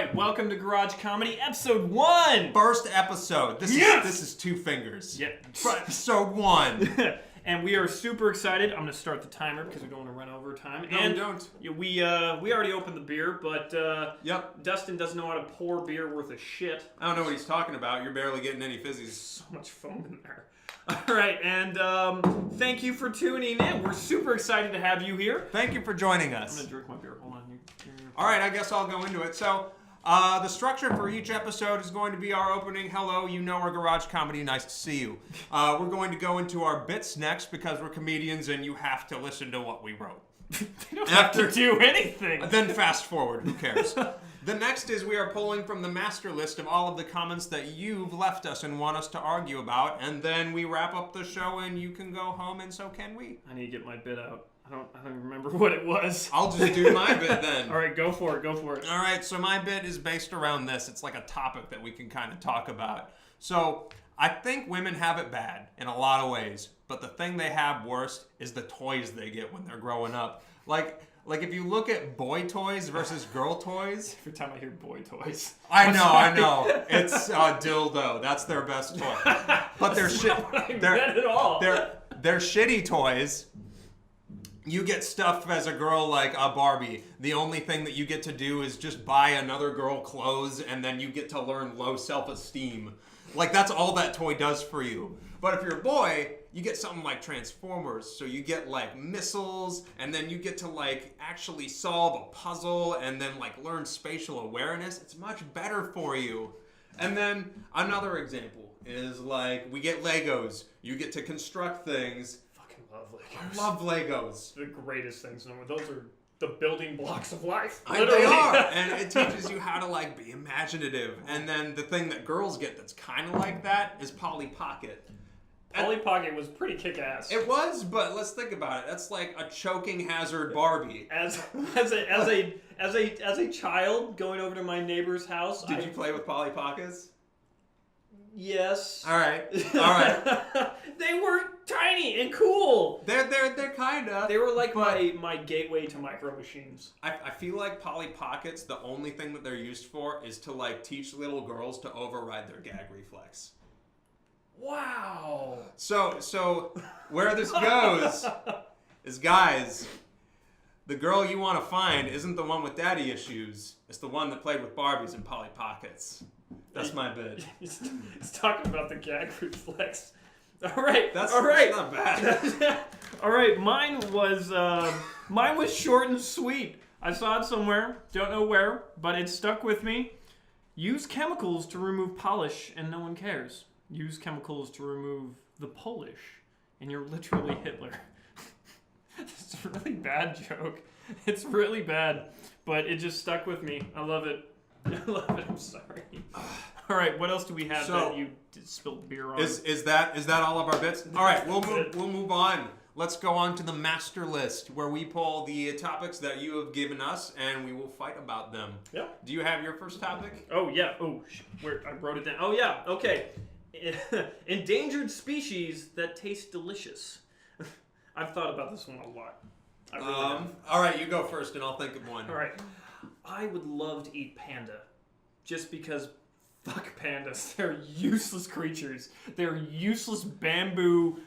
right, welcome to Garage Comedy, episode 1! First episode. This is two fingers. Yep. Episode 1. And we are super excited. I'm going to start the timer because we don't want to run over time. No, and we don't. We already opened the beer, but Yep. Dustin doesn't know how to pour beer worth of shit. I don't know what he's talking about. You're barely getting any fizzies. So much foam in there. All right, and thank you for tuning in. We're super excited to have you here. Thank you for joining I'm us. going to drink my beer. Hold on. All right, I guess I'll go into it. So, the structure for each episode is going to be our opening. Hello, you know our Garage Comedy. Nice to see you. We're going to go into our bits next because we're comedians and you have to listen to what we wrote. They don't have to do anything. Then fast forward. Who cares? The next is we are pulling from the master list of all of the comments that you've left us and want us to argue about, and then we wrap up the show and you can go home and so can we. I need to get my bit out. I don't remember what it was. I'll just do my bit then. All right, go for it. All right, so my bit is based around this. It's like a topic that we can kind of talk about. So I think women have it bad in a lot of ways, but the thing they have worst is the toys they get when they're growing up. Like if you look at boy toys versus girl toys. Every time I hear boy toys. I know. It's dildo. That's their best toy. But they're shit. They're shitty toys. You get stuff as a girl like a Barbie. The only thing that you get to do is just buy another girl clothes and then you get to learn low self-esteem. Like, that's all that toy does for you. But if you're a boy, you get something like Transformers. So you get, like, missiles, and then you get to, like, actually solve a puzzle and then, like, learn spatial awareness. It's much better for you. And then another example is, like, we get Legos. You get to construct things. Love Legos. I love Legos. The greatest things in the world. Those are the building blocks of life. They are. And it teaches you how to, like, be imaginative. And then the thing that girls get that's kind of like that is Polly Pocket. Polly Pocket was pretty kick-ass. It was, but let's think about it. That's like a choking hazard Barbie. As a child going over to my neighbor's house. Did you play with Polly Pockets? Yes. All right. They were tiny and cool. They're kinda. They were like my gateway to micro machines. I feel like Polly Pockets, the only thing that they're used for is to, like, teach little girls to override their gag reflex. Wow. So where this goes is, guys, the girl you want to find isn't the one with daddy issues. It's the one that played with Barbies and Polly Pockets. That's my bit. It's talking about the gag reflex. All right. That's not bad. All right. Mine was short and sweet. I saw it somewhere. Don't know where, but it stuck with me. Use chemicals to remove polish, and no one cares. Use chemicals to remove the Polish, and you're literally Hitler. It's a really bad joke. It's really bad, but it just stuck with me. I love it. I'm sorry. All right, what else do we have that you spilled beer on? Is that all of our bits? All right, we'll move on. Let's go on to the master list, where we pull the topics that you have given us, and we will fight about them. Yeah. Do you have your first topic? Oh yeah. Where I wrote it down. Oh yeah. Okay. Endangered species that taste delicious. I've thought about this one a lot. I really have. All right, you go first, and I'll think of one. All right. I would love to eat panda, just because fuck pandas. They're useless creatures. They're useless bamboo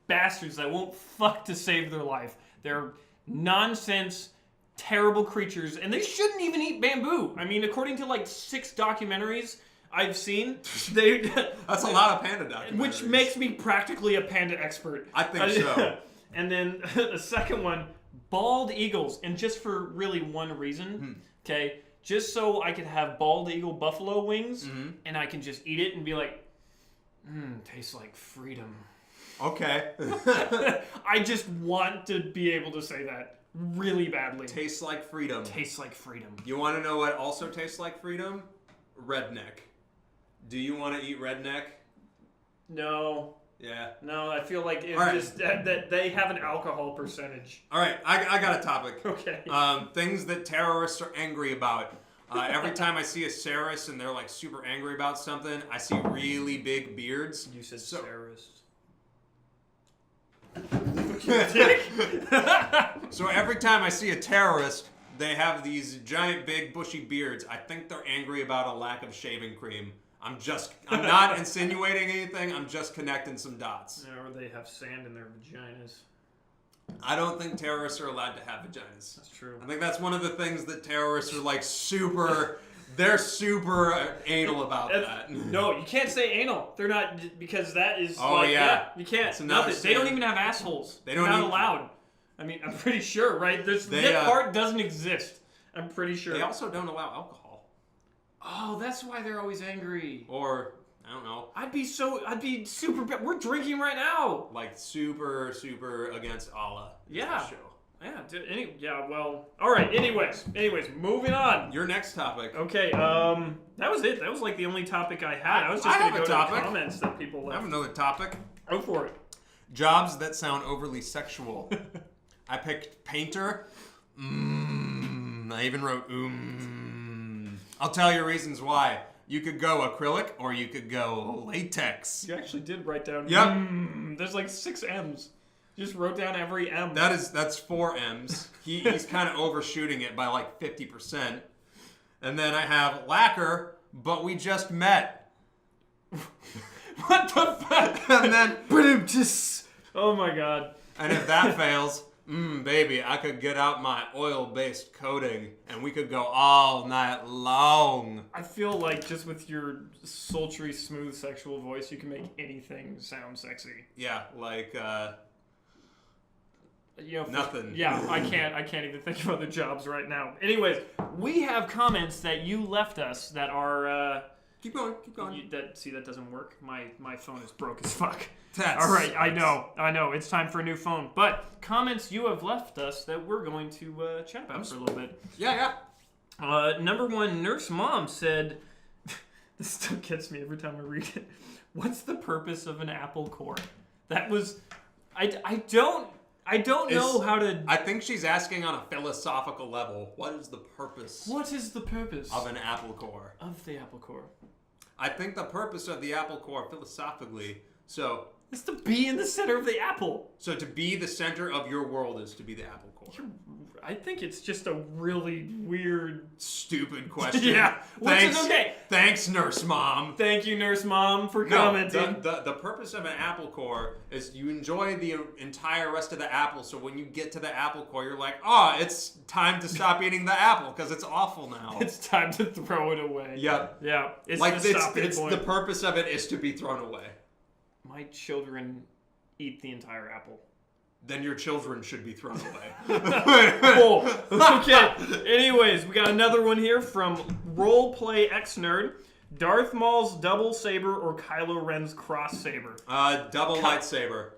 bastards that won't fuck to save their life. They're nonsense, terrible creatures, and they shouldn't even eat bamboo. I mean, according to like 6 documentaries I've seen, that's a lot of panda documentaries. Which makes me practically a panda expert. I think so. And then the second one, bald eagles, and just for really one reason, okay, just so I could have bald eagle buffalo wings, and I can just eat it and be like, tastes like freedom. Okay. I just want to be able to say that really badly. Tastes like freedom. Tastes like freedom. You want to know what also tastes like freedom? Redneck. Do you want to eat redneck? No. Yeah. No, I feel like it's right. just that they have an alcohol percentage. All right, I got a topic. Okay. Things that terrorists are angry about. Every time I see a terrorist and they're like super angry about something, I see really big beards. You said terrorist. So every time I see a terrorist, They have these giant, big, bushy beards. I think they're angry about a lack of shaving cream. I'm not insinuating anything. I'm just connecting some dots. Or they have sand in their vaginas. I don't think terrorists are allowed to have vaginas. That's true. I think that's one of the things that terrorists are like super... They're super anal about that. No, you can't say anal. They're not, because that is you can't. Nothing. They don't even have assholes. They're not allowed. I mean, I'm pretty sure, right? That part doesn't exist. I'm pretty sure. They also don't allow alcohol. Oh, that's why they're always angry. Or, I don't know. I'd be super, we're drinking right now. Like super, super against Allah. Yeah. Well, all right. Anyways, moving on. Your next topic. Okay. That was it. That was like the only topic I had. I was just going to go to the comments that people left. I have another topic. Go for it. Jobs that sound overly sexual. I picked painter. I even wrote I'll tell you reasons why. You could go acrylic or you could go latex. You actually did write down. Yep. There's like 6 M's. You just wrote down every M. That's 4 M's. He's kind of overshooting it by like 50%. And then I have lacquer, but we just met. What the fuck? And then oh my god. And if that fails, baby, I could get out my oil-based coating and we could go all night long. I feel like just with your sultry, smooth sexual voice, you can make anything sound sexy. Yeah, like nothing. Yeah, I can't even think of other jobs right now. Anyways, we have comments that you left us that are keep going. That doesn't work. My phone is broke as fuck. All right, I know. It's time for a new phone. But comments you have left us that we're going to chat about for a little bit. Yeah. Number 1, Nurse Mom said, this still gets me every time I read it. What's the purpose of an apple core? That was, I don't know how to... I think she's asking on a philosophical level, what is the purpose? What is the purpose? Of an apple core? Of the apple core. I think the purpose of the apple core philosophically, is to be in the center of the apple. So to be the center of your world is to be the apple core. I think it's just a really weird... Stupid question. Yeah. Which is okay. Thanks, Nurse Mom. Thank you, Nurse Mom, for commenting. The purpose of an apple core is you enjoy the entire rest of the apple, so when you get to the apple core, you're like, it's time to stop eating the apple, because it's awful now. It's time to throw it away. Yep. Yeah. It's the purpose of it is to be thrown away. My children eat the entire apple. Then your children should be thrown away. Cool. Okay. Anyways, we got another one here from Roleplay X Nerd. Darth Maul's double saber or Kylo Ren's cross saber? Double lightsaber.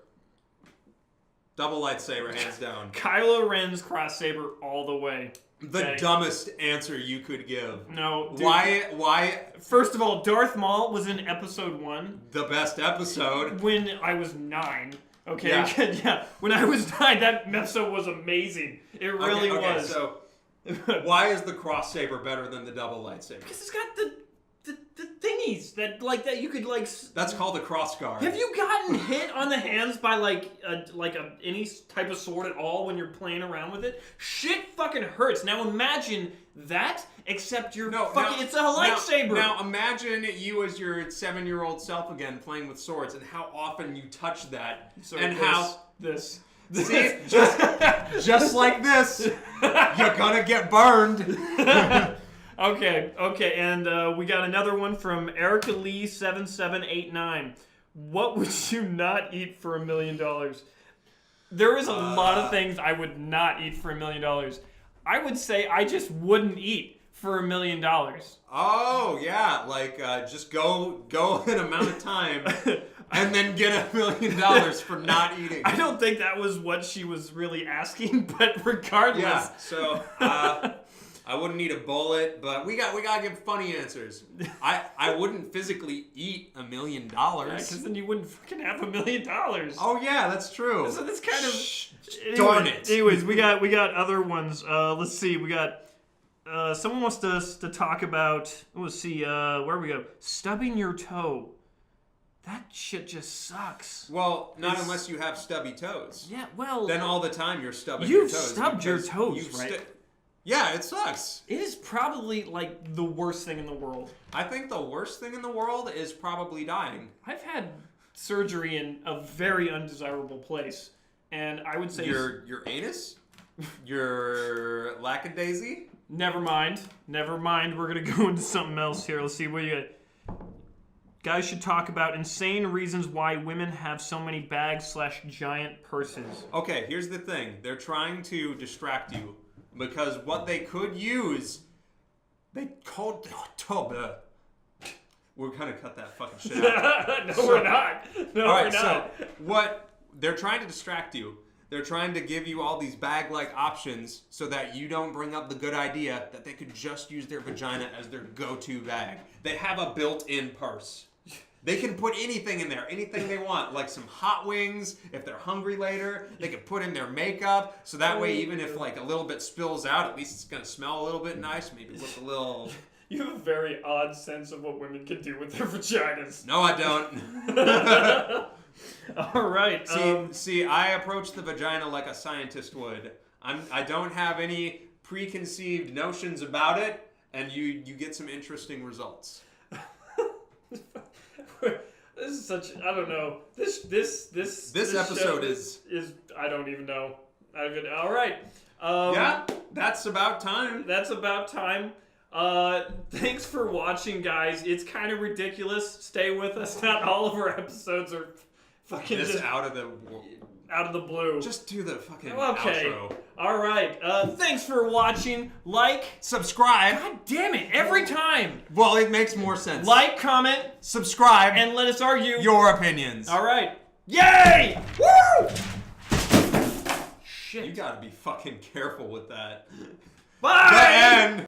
Double lightsaber, hands down. Kylo Ren's cross saber all the way. The dumbest answer you could give. No. Dude. Why? First of all, Darth Maul was in episode 1. The best episode. When I was 9. Okay, yeah. When I was 9, that episode was amazing. It really was. So, why is the cross saber better than the double lightsaber? Because it's got the thingies that you could like. That's called a cross guard. Have you gotten hit on the hands by any type of sword at all when you're playing around with it? Shit fucking hurts. Now imagine that, except it's a lightsaber. Now imagine you as your 7-year-old self again playing with swords, and how often you touch that, this. See, just like this, you're gonna get burned. Okay, and we got another one from Erica Lee 7789. What would you not eat for $1 million? There is a lot of things I would not eat for $1 million. I would say I just wouldn't eat for $1 million. Oh yeah, like just go an amount of time and then get $1 million for not eating. I don't think that was what she was really asking, but regardless. Yeah. So I wouldn't eat a bullet, but we gotta give funny answers. I wouldn't physically eat $1 million. Yeah, because then you wouldn't fucking have $1 million. Oh yeah, that's true. So that's kind of darn it. Anyways, we got other ones. Let's see. We got someone wants us to talk about. Let's see. Where we go? Stubbing your toe. That shit just sucks. Well, unless you have stubby toes. Yeah. Well. Then all the time you're stubbing your toes. You've stubbed your toes, right? Yeah, it sucks. It is probably like the worst thing in the world. I think the worst thing in the world is probably dying. I've had surgery in a very undesirable place, and I would say your anus, your lackadaisy. Never mind. We're gonna go into something else here. Let's see what you got. Guys should talk about insane reasons why women have so many bags / giant purses. Okay, here's the thing. They're trying to distract you because what they could use, they called. We're gonna cut that fucking shit out. No, we're not. No, all right, we're not. So what they're trying to distract you. They're trying to give you all these bag-like options so that you don't bring up the good idea that they could just use their vagina as their go-to bag. They have a built-in purse. They can put anything in there, anything they want, like some hot wings. If they're hungry later, they can put in their makeup. So that way, even if like a little bit spills out, at least it's gonna smell a little bit nice. Maybe look a little. You have a very odd sense of what women can do with their vaginas. No, I don't. All right. See, I approach the vagina like a scientist would. I don't have any preconceived notions about it, and you get some interesting results. This is such. I don't know. This episode is I don't even know. All right. Yeah, that's about time. That's about time. Thanks for watching, guys. It's kind of ridiculous. Stay with us. Not all of our episodes are fucking this just out of the blue. Just do the fucking okay. outro. All right. Thanks for watching. Like, subscribe. God damn it! Every time. Well, it makes more sense. Like, comment, subscribe, and let us argue your opinions. All right. Yay! Woo! Shit. You gotta be fucking careful with that. Bye. The end.